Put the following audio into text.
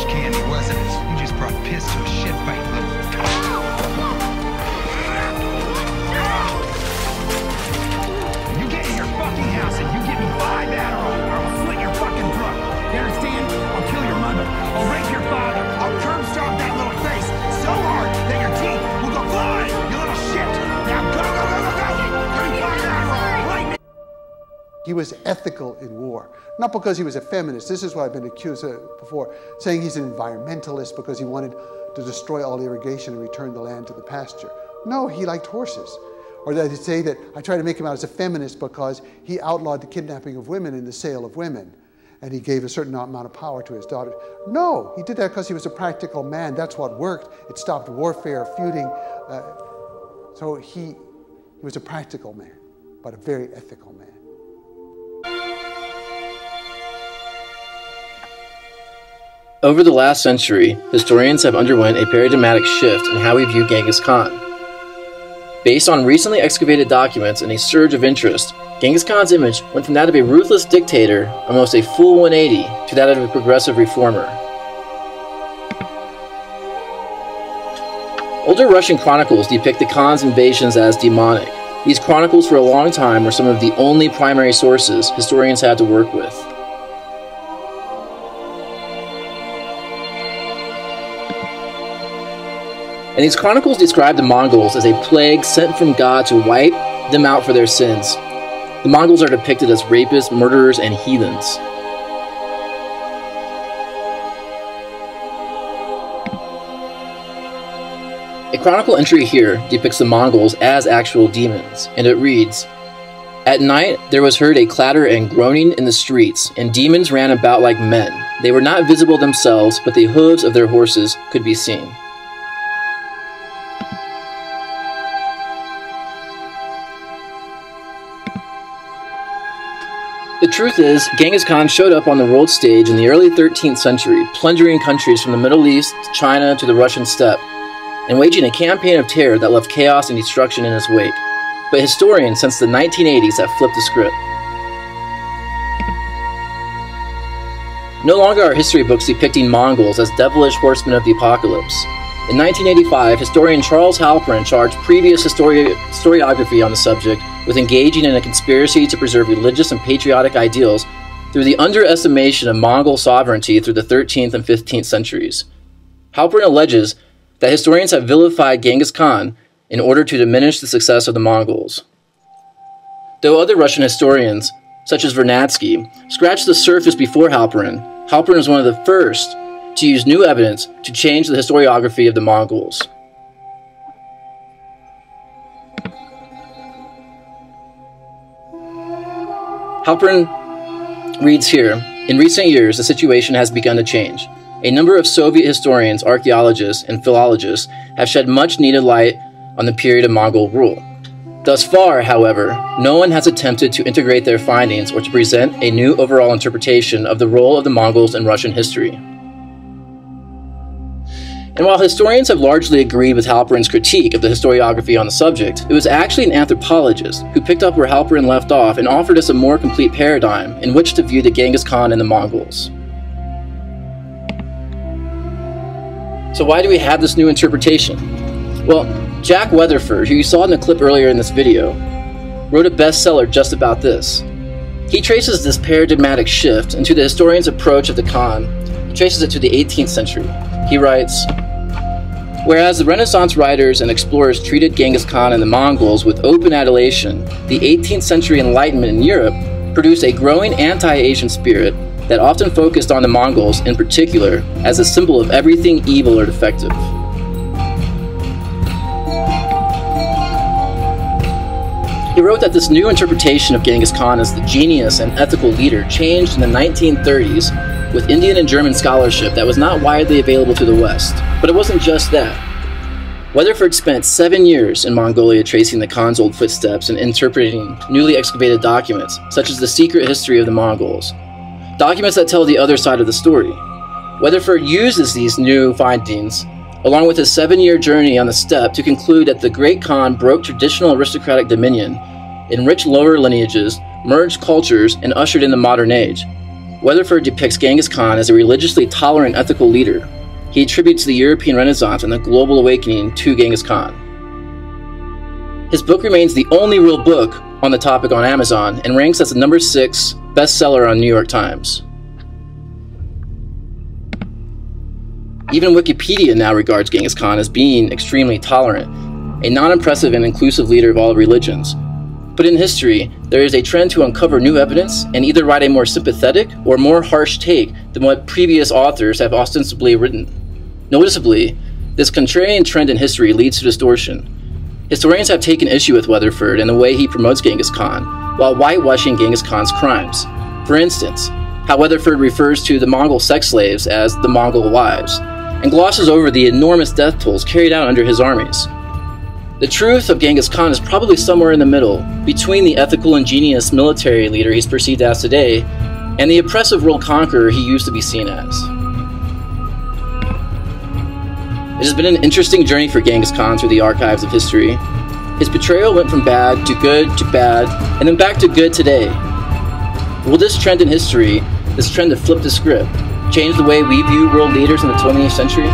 candy, wasn't it? You just brought piss to a shit fight, little... You get in your fucking house and you give me 5 Adderall, or I'll slit your fucking throat. You understand? I'll kill your mother. I'll rape your father. I'll curb stomp that little face so hard that your teeth will go flying, you little shit. Now go, go, go, go, go. Give me 5 Adderall right now. He was ethical in war, not because he was a feminist. This is what I've been accused of before, saying he's an environmentalist because he wanted to destroy all irrigation and return the land to the pasture. No, he liked horses. Or they say that I try to make him out as a feminist because he outlawed the kidnapping of women and the sale of women, and he gave a certain amount of power to his daughters. No, he did that because he was a practical man. That's what worked. It stopped warfare, feuding. So he was a practical man, but a very ethical man. Over the last century, historians have underwent a paradigmatic shift in how we view Genghis Khan. Based on recently excavated documents and a surge of interest, Genghis Khan's image went from that of a ruthless dictator, almost a full 180, to that of a progressive reformer. Older Russian chronicles depict the Khan's invasions as demonic. These chronicles for a long time were some of the only primary sources historians had to work with. And these chronicles describe the Mongols as a plague sent from God to wipe them out for their sins. The Mongols are depicted as rapists, murderers, and heathens. A chronicle entry here depicts the Mongols as actual demons, and it reads, "At night there was heard a clatter and groaning in the streets, and demons ran about like men. They were not visible themselves, but the hooves of their horses could be seen." The truth is, Genghis Khan showed up on the world stage in the early 13th century, plundering countries from the Middle East, China, to the Russian steppe, and waging a campaign of terror that left chaos and destruction in his wake. But historians since the 1980s have flipped the script. No longer are history books depicting Mongols as devilish horsemen of the apocalypse. In 1985, historian Charles Halperin charged previous historiography on the subject with engaging in a conspiracy to preserve religious and patriotic ideals through the underestimation of Mongol sovereignty through the 13th and 15th centuries. Halperin alleges that historians have vilified Genghis Khan in order to diminish the success of the Mongols. Though other Russian historians, such as Vernadsky, scratched the surface before Halperin, Halperin was one of the first to use new evidence to change the historiography of the Mongols. Halperin reads here, "In recent years, the situation has begun to change. A number of Soviet historians, archaeologists, and philologists have shed much needed light on the period of Mongol rule. Thus far, however, no one has attempted to integrate their findings or to present a new overall interpretation of the role of the Mongols in Russian history." And while historians have largely agreed with Halperin's critique of the historiography on the subject, it was actually an anthropologist who picked up where Halperin left off and offered us a more complete paradigm in which to view the Genghis Khan and the Mongols. So why do we have this new interpretation? Well, Jack Weatherford, who you saw in the clip earlier in this video, wrote a bestseller just about this. He traces this paradigmatic shift into the historian's approach of the Khan. He traces it to the 18th century. He writes, "Whereas the Renaissance writers and explorers treated Genghis Khan and the Mongols with open adulation, the 18th century Enlightenment in Europe produced a growing anti-Asian spirit that often focused on the Mongols in particular as a symbol of everything evil or defective." He wrote that this new interpretation of Genghis Khan as the genius and ethical leader changed in the 1930s with Indian and German scholarship that was not widely available to the West. But it wasn't just that. Weatherford spent 7 years in Mongolia tracing the Khan's old footsteps and interpreting newly excavated documents, such as the secret history of the Mongols. Documents that tell the other side of the story. Weatherford uses these new findings, along with his 7-year journey on the steppe, to conclude that the Great Khan broke traditional aristocratic dominion, enriched lower lineages, merged cultures, and ushered in the modern age. Weatherford depicts Genghis Khan as a religiously tolerant, ethical leader. He attributes the European Renaissance and the global awakening to Genghis Khan. His book remains the only real book on the topic on Amazon and ranks as the #6 bestseller on New York Times. Even Wikipedia now regards Genghis Khan as being extremely tolerant, a non-oppressive and inclusive leader of all religions. But in history, there is a trend to uncover new evidence and either write a more sympathetic or more harsh take than what previous authors have ostensibly written. Noticeably, this contrarian trend in history leads to distortion. Historians have taken issue with Weatherford and the way he promotes Genghis Khan, while whitewashing Genghis Khan's crimes. For instance, how Weatherford refers to the Mongol sex slaves as the Mongol wives, and glosses over the enormous death tolls carried out under his armies. The truth of Genghis Khan is probably somewhere in the middle, between the ethical and genius military leader he's perceived as today, and the oppressive world conqueror he used to be seen as. It has been an interesting journey for Genghis Khan through the archives of history. His betrayal went from bad to good to bad, and then back to good today. Will this trend in history, this trend to flip the script, change the way we view world leaders in the 20th century?